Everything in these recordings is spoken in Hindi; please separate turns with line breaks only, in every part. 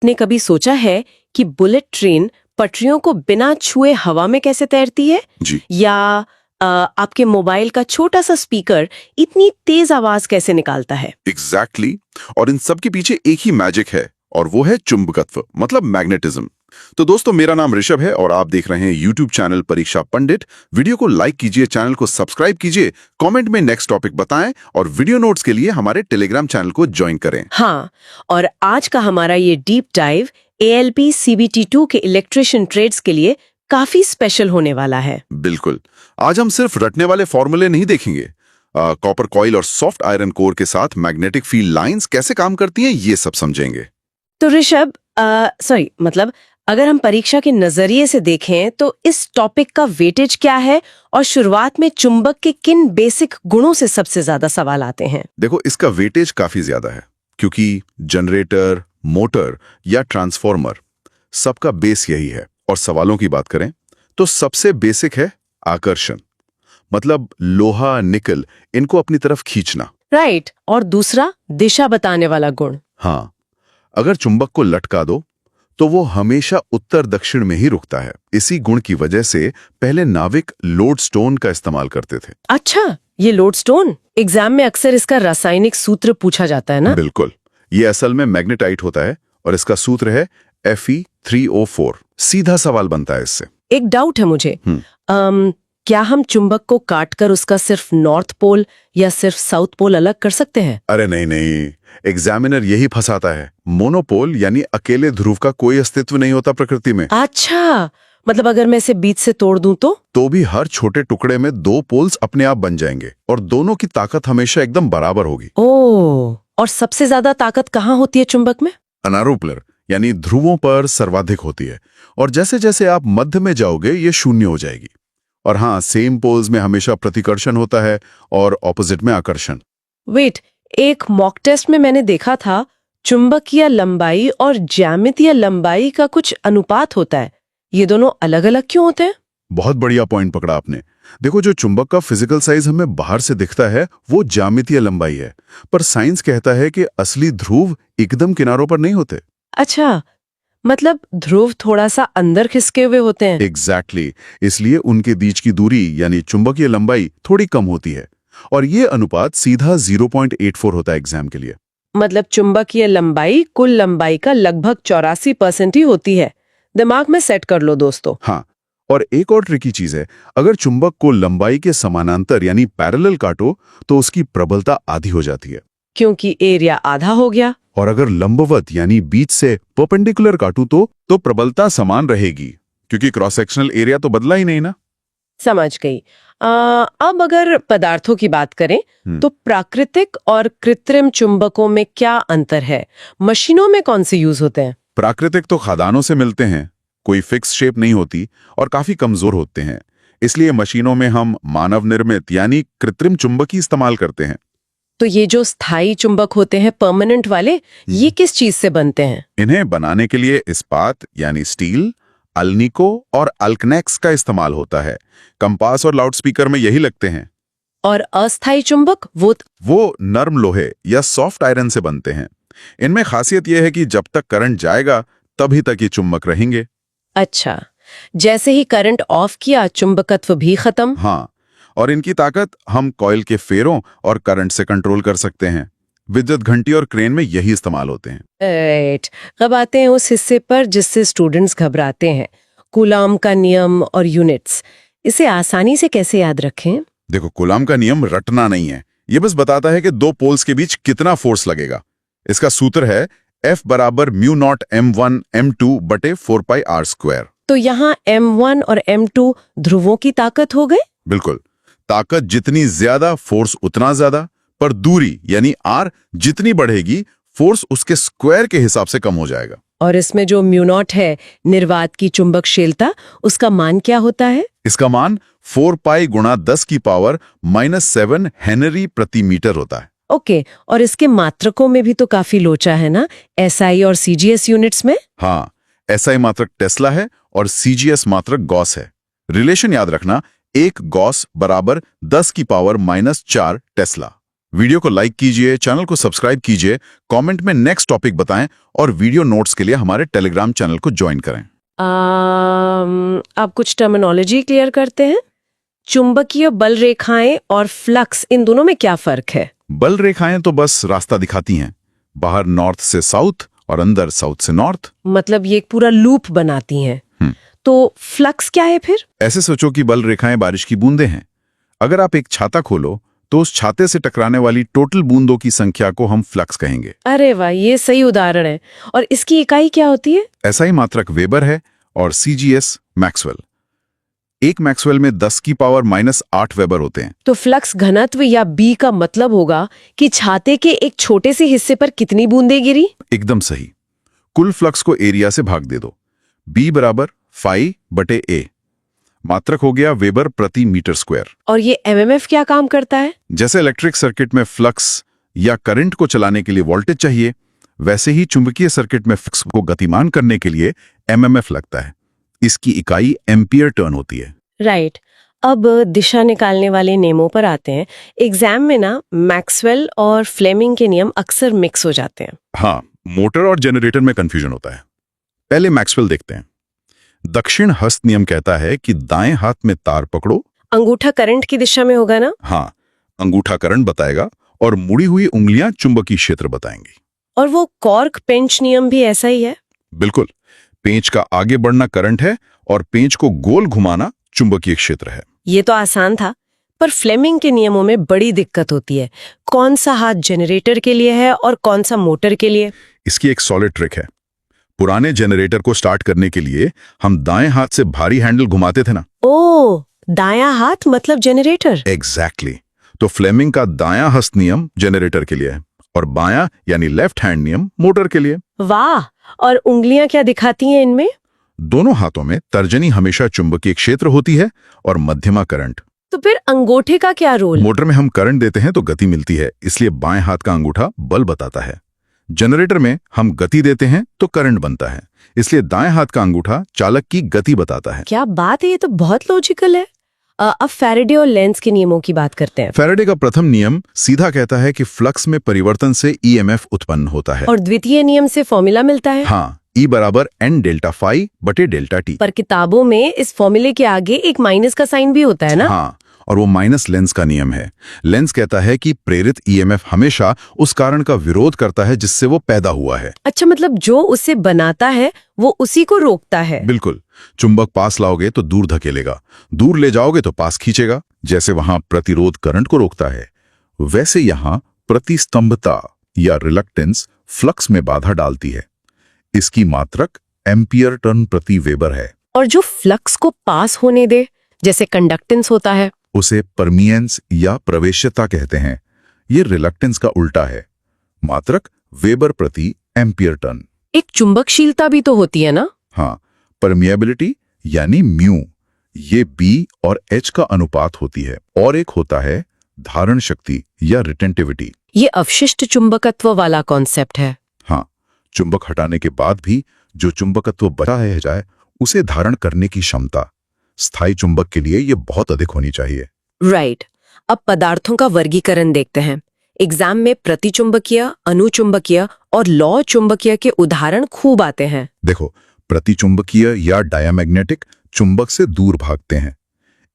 आपने कभी सोचा है कि बुलेट ट्रेन पटरियों को बिना छुए हवा में कैसे तैरती है?
जी।
या आपके मोबाइल का छोटा सा स्पीकर इतनी तेज आवाज कैसे निकालता है?
एग्जैक्टली और इन सब के पीछे एक ही मैजिक है और वो है चुंबकत्व, मतलब मैग्नेटिज्म। तो दोस्तों, मेरा नाम ऋषभ है और आप देख रहे हैं यूट्यूब चैनल परीक्षा पंडित। वीडियो को लाइक कीजिए, चैनल को सब्सक्राइब कीजिए, कमेंट में नेक्स्ट टॉपिक बताएं और वीडियो नोट्स के लिए हमारे टेलीग्राम चैनल को ज्वाइन करें।
हाँ, और आज का हमारा ये डीप डाइव ALP CBT2 के इलेक्ट्रिशियन ट्रेड्स के लिए काफी स्पेशल होने वाला है।
बिल्कुल। आज हम सिर्फ रटने वाले फॉर्मूले नहीं देखेंगे। कॉपर कॉइल और सॉफ्ट आयरन कोर के साथ मैग्नेटिक फील्ड लाइंस कैसे काम करती हैं, ये सब समझेंगे।
तो ऋषभ, मतलब अगर हम परीक्षा के नजरिए से देखें तो इस टॉपिक का वेटेज क्या है और शुरुआत में चुंबक के किन बेसिक गुणों से सबसे ज्यादा सवाल आते हैं?
देखो, इसका वेटेज काफी ज्यादा है क्योंकि जनरेटर, मोटर या ट्रांसफॉर्मर सबका बेस यही है। और सवालों की बात करें तो सबसे बेसिक है आकर्षण, मतलब लोहा, निकल, इनको अपनी तरफ खींचना।
राइट। और दूसरा दिशा बताने वाला गुण।
हाँ, अगर चुंबक को लटका दो तो वो हमेशा उत्तर दक्षिण में ही रुकता है। इसी गुण की वजह से पहले नाविक लोडस्टोन का इस्तेमाल करते थे।
अच्छा, ये लोडस्टोन एग्जाम में अक्सर इसका रासायनिक सूत्र पूछा जाता है ना?
बिल्कुल। ये असल में मैग्नेटाइट होता है और इसका सूत्र है Fe3O4। सीधा सवाल बनता है इससे।
एक डाउट है मुझे। क्या हम चुंबक को काटकर उसका सिर्फ नॉर्थ पोल या सिर्फ साउथ पोल अलग कर सकते हैं?
अरे नहीं नहीं, एग्जामिनर यही फंसाता है। मोनोपोल यानी अकेले ध्रुव का कोई अस्तित्व नहीं होता प्रकृति में।
अच्छा, मतलब अगर मैं इसे बीच से तोड़ दूं तो
भी हर छोटे टुकड़े में दो पोल्स अपने आप बन जाएंगे और दोनों की ताकत हमेशा एकदम बराबर होगी।
ओह, और सबसे ज्यादा ताकत कहाँ होती है चुंबक में?
अनारोपलर यानी ध्रुवों पर सर्वाधिक होती है और जैसे जैसे आप मध्य में जाओगे ये शून्य हो जाएगी। और हाँ, सेम पोल्स में हमेशा प्रतिकर्षण होता है और ऑपोजिट में आकर्षण।
वेट, एक मॉक टेस्ट में मैंने देखा था चुंबकीय लंबाई और ज्यामितीय लंबाई का कुछ अनुपात होता है। ये दोनों अलग अलग क्यों होते हैं?
बहुत बढ़िया पॉइंट पकड़ा आपने। देखो, जो चुंबक का फिजिकल साइज हमें बाहर से दिखता है वो ज्यामितीय लंबाई है, पर साइंस कहता है कि असली ध्रुव एकदम किनारों पर नहीं होते।
अच्छा, मतलब ध्रुव थोड़ा सा अंदर खिसके हुए होते हैं।
एग्जैक्टली। इसलिए उनके बीच की दूरी यानी चुंबकीय लंबाई थोड़ी कम होती है और ये अनुपात सीधा 0.84 होता है एग्जाम के लिए।
मतलब चुंबकीय लंबाई कुल लंबाई का लगभग 84% ही होती है। दिमाग में सेट कर लो दोस्तों।
हाँ, और एक और ट्रिकी चीज है, अगर चुंबक को लंबाई के समानांतर यानी पैरेलल काटो तो उसकी प्रबलता आधी हो जाती है,
क्योंकि एरिया आधा हो गया।
और अगर लंबवत यानी बीच से परपेंडिकुलर काटूं तो प्रबलता समान रहेगी, क्योंकि क्रॉस सेक्शनल एरिया तो बदला ही नहीं ना।
समझ गई। अब अगर पदार्थों की बात करें तो प्राकृतिक और कृत्रिम चुंबकों में क्या अंतर है? मशीनों में कौन से यूज होते हैं?
प्राकृतिक तो खदानों से मिलते हैं, कोई फिक्स शेप नहीं होती और काफी कमजोर होते हैं। इसलिए मशीनों में हम मानव निर्मित यानी कृत्रिम चुंबक ही इस्तेमाल करते हैं।
तो ये जो स्थायी चुंबक होते हैं, परमानेंट वाले, ये किस चीज से बनते हैं?
इन्हें बनाने के लिए इस्पात यानी स्टील, अल्निको और अल्कनेक्स का इस्तेमाल होता है। कंपास और लाउडस्पीकर में यही लगते हैं।
और अस्थायी चुंबक
वो नर्म लोहे या सॉफ्ट आयरन से बनते हैं। इनमें खासियत यह है कि जब तक करंट जाएगा तभी तक ये चुंबक रहेंगे।
अच्छा, जैसे ही करंट ऑफ किया चुंबकत्व भी खत्म।
हाँ, और इनकी ताकत हम कॉइल के फेरों और करंट से कंट्रोल कर सकते हैं। विद्युत घंटी और क्रेन में यही इस्तेमाल होते हैं।
राइट। अब आते हैं उस हिस्से पर जिससे स्टूडेंट्स घबराते हैं, कूलाम का नियम और यूनिट्स। इसे आसानी से कैसे याद रखें?
देखो, कूलाम का नियम रटना नहीं है, ये बस बताता है कि दो पोल्स के बीच कितना फोर्स लगेगा। इसका सूत्र है F बराबर μ0 m1 m2 बटे 4πr²।
तो यहाँ m1 और m2 ध्रुवों की ताकत हो गए।
बिल्कुल, ताकत जितनी ज्यादा फोर्स उतना ज्यादा, पर दूरी यानी r जितनी बढ़ेगी फोर्स उसके स्क्वायर के हिसाब से कम हो जाएगा।
और इसमें जो μ0 है, निर्वात की चुंबकशीलता, उसका मान क्या होता है?
इसका मान 4π गुणा 10 की पावर -7 हेनरी प्रति मीटर होता है।
ओके, और इसके मात्रकों में भी तो काफी लोचा है ना, SI और CGS यूनिट्स में?
हाँ, SI मात्रक टेस्ला है और CGS मात्रक गॉस है। रिलेशन याद रखना, एक गॉस बराबर 10 की पावर -4 टेस्ला। वीडियो को लाइक कीजिए, चैनल को सब्सक्राइब कीजिए, कमेंट में नेक्स्ट टॉपिक बताएं और वीडियो नोट्स के लिए हमारे टेलीग्राम चैनल को ज्वाइन करें।
आप कुछ टर्मिनोलॉजी क्लियर करते हैं। चुंबकीय बल रेखाएं और फ्लक्स, इन दोनों में क्या फर्क है?
बल रेखाएं तो बस रास्ता दिखाती हैं, बाहर नॉर्थ से साउथ और अंदर साउथ से नॉर्थ।
मतलब ये एक पूरा लूप बनाती हैं। तो फ्लक्स क्या है फिर?
ऐसे सोचो कि बल रेखाएं बारिश की बूंदें हैं। अगर आप एक छाता खोलो तो उस छाते से टकराने वाली टोटल बूंदों की संख्या को हम फ्लक्स कहेंगे।
अरे वाह, ये सही उदाहरण है। और इसकी इकाई क्या होती है?
SI मात्रक वेबर है और CGS मैक्सवेल। एक मैक्सवेल में 10⁻⁻8 वेबर होते हैं।
तो फ्लक्स घनत्व या B का मतलब होगा कि छाते के एक छोटे से हिस्से पर कितनी बूंदें गिरी?
एकदम सही। कुल फ्लक्स को एरिया से भाग दे दो। B बराबर φ/A। मात्रक हो गया वेबर प्रति मीटर स्क्वायर।
और ये MMF क्या काम करता है?
जैसे इलेक्ट्रिक सर्किट में फ्लक्स या करंट को चलाने के लिए वोल्टेज चाहिए, वैसे ही चुंबकीय सर्किट में फ्लक्स को गतिमान करने के लिए MMF लगता है। इसकी इकाई एम्पियर टर्न होती है।
राइट। अब दिशा निकालने वाले नियमों पर आते हैं। एग्जाम में ना मैक्सवेल और फ्लेमिंग के नियम अक्सर मिक्स हो जाते हैं।
हाँ, मोटर और जनरेटर में कंफ्यूजन होता है। पहले मैक्सवेल देखते हैं। दक्षिण हस्त नियम कहता है कि दाएं हाथ में तार पकड़ो।
अंगूठा करंट की दिशा में होगा ना?
हाँ, अंगूठा करंट बताएगा और मुड़ी हुई उंगलियां चुंबकीय क्षेत्र बताएंगी।
और वो कॉर्क पेंच नियम भी ऐसा ही है?
बिल्कुल। पेंच का आगे बढ़ना करंट है और पेंच को गोल घुमाना चुंबकीय क्षेत्र है।
ये तो आसान था, पर फ्लेमिंग के नियमों में बड़ी दिक्कत होती है। कौन सा हाथ जनरेटर के लिए है और कौन सा मोटर के लिए?
इसकी एक सॉलिड ट्रिक है। पुराने जनरेटर को स्टार्ट करने के लिए हम दाएं हाथ से भारी हैंडल घुमाते थे ना।
ओह, दायां हाथ मतलब जनरेटर।
एग्जैक्टली। तो फ्लेमिंग का दायां हस्त नियम जनरेटर के लिए है और बायां यानी लेफ्ट हैंड नियम मोटर के लिए।
वाह। और उंगलियां क्या दिखाती हैं इनमें?
दोनों हाथों में तर्जनी हमेशा चुंबकीय क्षेत्र होती है और मध्यमा करंट।
तो फिर अंगूठे का क्या रोल?
मोटर में हम करंट देते हैं तो गति मिलती है, इसलिए बाएं हाथ का अंगूठा बल बताता है। जनरेटर में हम गति देते हैं तो करंट बनता है, इसलिए दाएं हाथ का अंगूठा चालक की गति बताता है।
क्या बात है, ये तो बहुत लॉजिकल है। अब फैराडे और लेंज के नियमों की बात करते हैं।
फैराडे का प्रथम नियम सीधा कहता है कि फ्लक्स में परिवर्तन से EMF उत्पन्न होता है।
और द्वितीय नियम से फॉर्मूला मिलता है।
हाँ, E बराबर N डेल्टा फाई बटे डेल्टा T।
पर किताबों में इस फॉर्मूले के आगे एक माइनस का साइन भी होता है ना?
हाँ, और वो माइनस लेंस का नियम है। लेंस कहता है कि प्रेरित EMF हमेशा उस कारण का विरोध करता है जिससे वो पैदा हुआ है।
अच्छा, मतलब जो उसे बनाता है वो उसी को रोकता है।
बिल्कुल। चुंबक पास लाओगे तो दूर धकेलेगा, दूर ले जाओगे तो पास खींचेगा। जैसे वहां प्रतिरोध करंट को रोकता है, वैसे यहां प्रतिस्तंभता या रिलक्टेंस फ्लक्स में बाधा डालती है। इसकी मात्रक एम्पियर टर्न प्रति वेबर है।
और जो फ्लक्स को पास होने दे, जैसे कंडक्टेंस होता है,
उसे परमियंस या प्रवेश्यता कहते हैं। ये रिलक्टेंस का उल्टा है। मात्रक वेबर प्रति एम्पियर टर्न।
एक चुंबकशीलता भी तो होती है ना?
हाँ, परमिएबिलिटी यानी म्यू, ये B और H का अनुपात होती है। और एक होता है धारण शक्ति या रिटेंटिविटी।
ये अवशिष्ट चुंबकत्व वाला कॉन्सेप्ट है।
हाँ, चुंबक हटाने के बाद भी जो चुंबकत्व बचा रह जाए उसे धारण करने की क्षमता। स्थायी चुंबक के लिए ये बहुत अधिक होनी चाहिए।
राइट। अब पदार्थों का वर्गीकरण देखते हैं। एग्जाम में प्रतिचुंबकीय, अनुचुंबकीय और लौ चुंबकीय के उदाहरण खूब आते हैं।
देखो, प्रतिचुंबकीय या डायामैग्नेटिक चुंबक से दूर भागते हैं।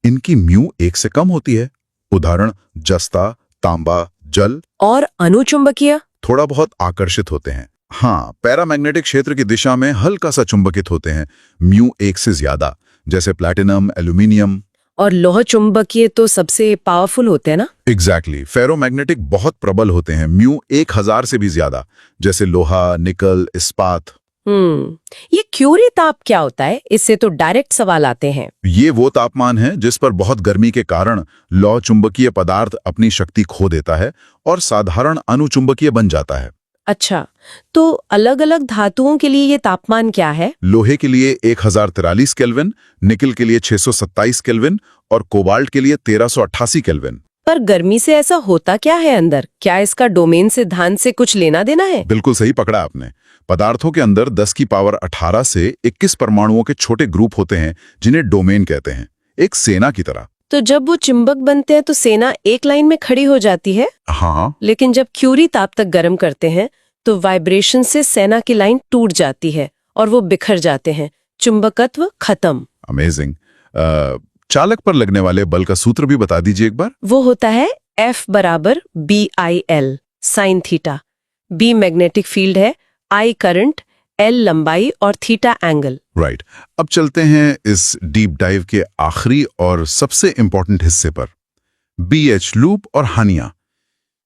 इनकी म्यू 1 से कम होती है। उदाहरण जस्ता, तांबा, जल। और
अनुचुंबकीय
थोड़ा बहुत आकर्षित होते हैं। हाँ, पैरामैग्नेटिक क्षेत्र की दिशा में हल्का सा चुंबकित होते हैं, म्यू 1 से ज्यादा, जैसे प्लैटिनम, एल्यूमिनियम।
और लौह चुंबकीय तो सबसे पावरफुल होते हैं ना?
एग्जैक्टली। फेरोमैग्नेटिक बहुत प्रबल होते हैं, म्यू 1000 से भी ज्यादा, जैसे लोहा, निकल, इस्पात।
ये क्यूरी ताप क्या होता है? इससे तो डायरेक्ट सवाल आते हैं।
ये वो तापमान है जिस पर बहुत गर्मी के कारण लौह चुंबकीय पदार्थ अपनी शक्ति खो देता है और साधारण अनुचुंबकीय बन जाता है।
अच्छा, तो अलग अलग धातुओं के लिए ये तापमान क्या है?
लोहे के लिए 1043 केल्विन, निकल के लिए 627 केल्विन और कोबाल्ट के लिए 1388 केल्विन।
पर गर्मी से ऐसा होता क्या है अंदर? क्या इसका डोमेन सिद्धांत से कुछ लेना देना है?
बिल्कुल सही पकड़ा आपने। पदार्थों के अंदर 10 की पावर 18 से 21 परमाणुओं के छोटे ग्रुप होते हैं जिन्हें डोमेन कहते हैं, एक सेना की तरह।
तो जब वो चुंबक बनते हैं तो सेना एक लाइन में खड़ी हो जाती है,
हाँ,
लेकिन जब क्यूरी ताप तक गर्म करते हैं तो वाइब्रेशन से सेना की लाइन टूट जाती है और वो बिखर जाते हैं। चुंबकत्व खत्म।
अमेजिंग। चालक पर लगने वाले बल का सूत्र भी बता दीजिए एक बार।
वो होता है F बराबर BIL sine theta. B magnetic field है, I करंट, L लंबाई और थीटा एंगल।
राइट। अब चलते हैं इस डीप डाइव के आखिरी और सबसे इंपॉर्टेंट हिस्से पर, BH लूप और हानियां।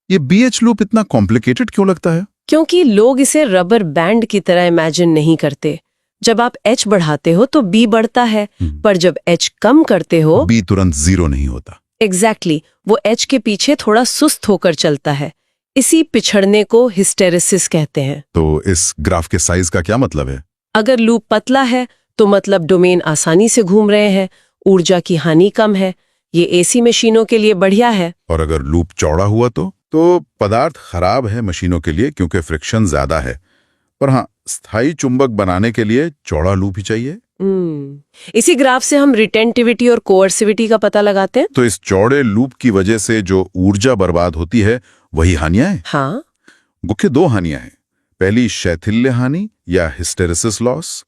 ये BH लूप इतना कॉम्प्लिकेटेड क्यों लगता है?
क्योंकि लोग इसे रबर बैंड की तरह इमेजिन नहीं करते। जब आप H बढ़ाते हो तो B बढ़ता है, पर जब H कम करते हो
B तुरंत जीरो नहीं होता।
एग्जैक्टली वो H के पीछे थोड़ा सुस्त होकर चलता है। इसी पिछड़ने को हिस्टेरेसिस कहते हैं।
तो इस ग्राफ के साइज का क्या मतलब है?
अगर लूप पतला है तो मतलब डोमेन आसानी से घूम रहे हैं, ऊर्जा की हानि कम है, ये एसी मशीनों के लिए बढ़िया है।
और अगर लूप चौड़ा हुआ तो पदार्थ खराब है मशीनों के लिए क्योंकि फ्रिक्शन ज्यादा है। पर हाँ, स्थायी चुंबक बनाने के लिए चौड़ा लूप ही चाहिए।
इसी ग्राफ से हम रिटेंटिविटी और कोअर्सिविटी का पता लगाते हैं।
तो इस चौड़े लूप की वजह से जो ऊर्जा बर्बाद होती है वही हानियां हैं।
हाँ,
मुख्य दो हानियां हैं। पहली शैथिल्य हानि या हिस्टेरेसिस लॉस,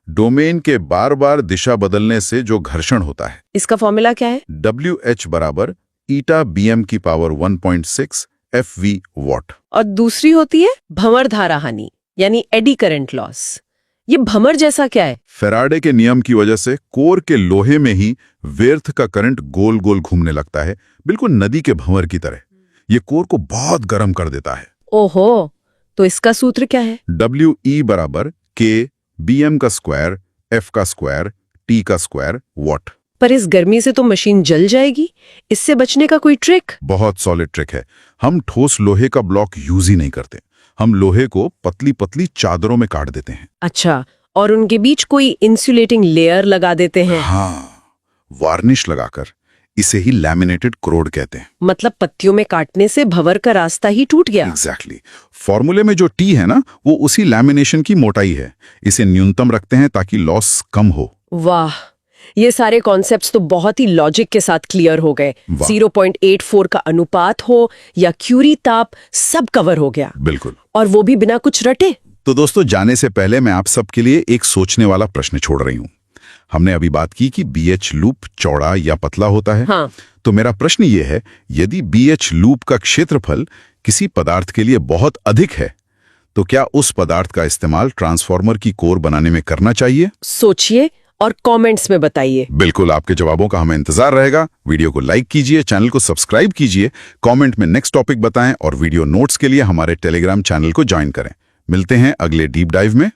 डोमेन के बार बार दिशा बदलने से जो घर्षण होता है।
इसका फॉर्मूला क्या है?
WH बराबर ईटा BM की पावर 1.6 FV वॉट।
और दूसरी होती है भंवर धारा हानि यानी एडी करंट लॉस। ये भंवर जैसा क्या है?
फेराडे के नियम की वजह से कोर के लोहे में ही व्यर्थ का करंट गोल गोल घूमने लगता है, बिल्कुल नदी के भंवर की तरह। ये कोर को बहुत गर्म कर देता है।
ओहो, तो इसका सूत्र क्या है?
WE बराबर K BM का स्क्वायर F का स्क्वायर T का स्क्वायर वॉट।
पर इस गर्मी से तो मशीन जल जाएगी। इससे बचने का कोई ट्रिक?
बहुत सॉलिड ट्रिक है। हम ठोस लोहे का ब्लॉक यूज ही नहीं करते। हम लोहे को पतली पतली चादरों में काट देते हैं।
अच्छा, और उनके बीच कोई इंसुलेटिंग लेयर लगा देते हैं?
हाँ, वार्निश लगाकर। इसे ही लैमिनेटेड क्रोड कहते हैं।
मतलब पत्तियों में काटने से भंवर का रास्ता ही टूट गया।
एग्जैक्टली। फॉर्मूले में जो T है ना, वो उसी लैमिनेशन की मोटाई है। इसे न्यूनतम रखते हैं ताकि लॉस कम हो।
वाह, ये सारे कॉन्सेप्ट्स तो बहुत ही लॉजिक के साथ क्लियर हो गए। 0.84 का अनुपात हो या क्यूरी ताप, सब कवर हो गया।
बिल्कुल।
और वो भी बिना कुछ रटे।
तो दोस्तों, जाने से पहले मैं आप सबके लिए एक सोचने वाला प्रश्न छोड़ रही हूँ। हमने अभी बात की कि BH लूप चौड़ा या पतला होता है।
हाँ।
तो मेरा प्रश्न ये है, यदि BH लूप का क्षेत्रफल किसी पदार्थ के लिए बहुत अधिक है, तो क्या उस पदार्थ का इस्तेमाल ट्रांसफार्मर की कोर बनाने में करना चाहिए?
सोचिए और कमेंट्स में बताइए।
बिल्कुल, आपके जवाबों का हमें इंतजार रहेगा। वीडियो को लाइक कीजिए, चैनल को सब्सक्राइब कीजिए, कमेंट में नेक्स्ट टॉपिक बताएं और वीडियो नोट्स के लिए हमारे टेलीग्राम चैनल को ज्वाइन करें। मिलते हैं अगले डीप डाइव में।